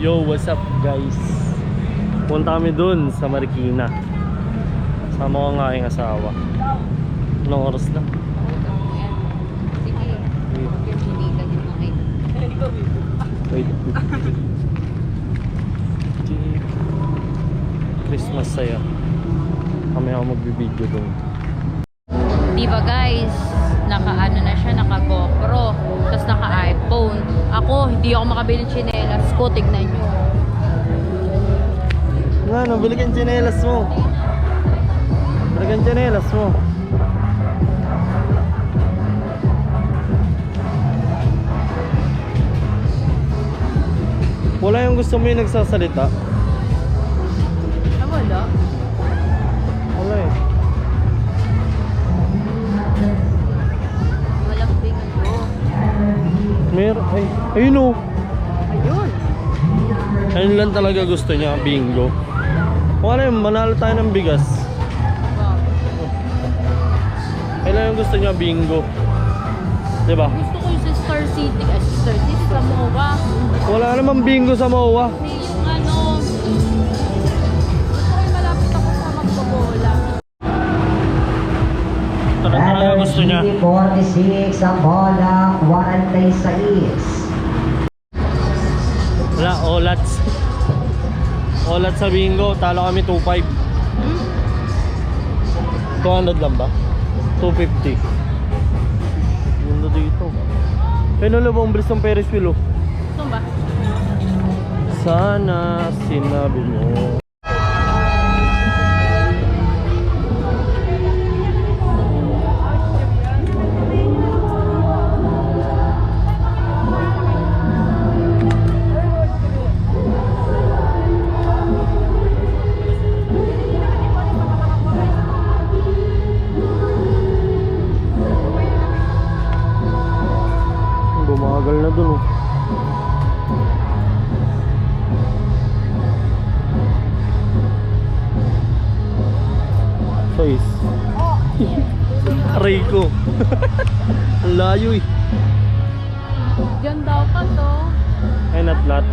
Yo, what's up guys? Punta kami dun sa Marikina. Sama ko ang aking asawa. Anong oras na? Wait. Christmas saya. Kami ako magbibideo dun. Diba guys, naka-ano na siya, naka-GoPro, tapos naka-iPhone. Ako, hindi ako makabili ng tsinelas ko, tignan nyo. Nga, nabili kang tsinelas mo. Bili kang tsinelas mo. Wala yung gusto mo yung nagsasalita? Ah, wala? Wala eh. Walang bingo. Ay, ayun o. Ayun. Ayun lang talaga gusto niya, bingo. Wala yun, manalo tayo ng bigas. Wow. Ayun yung gusto niya, bingo. Diba? Gusto ko yung sa Star City. Star City sa MOA. Wala namang bingo sa MOA. Hindi yung ano. Gusto ko yung malapit ako sa magbobola. Ito na talaga gusto niya. 46 ang bola, 46. Wala, olats. Olats sa bingo, talo kami 2.5. 200 lang ba? 250. Ganda dito. Kaya nalabang bilis ng Ferris wheel oh. Ito ba? Sana sinabi mo. Bumagal na dun oh. Size. Aray ko. Ang layo eh. Diyan daw pa to. Ay, not.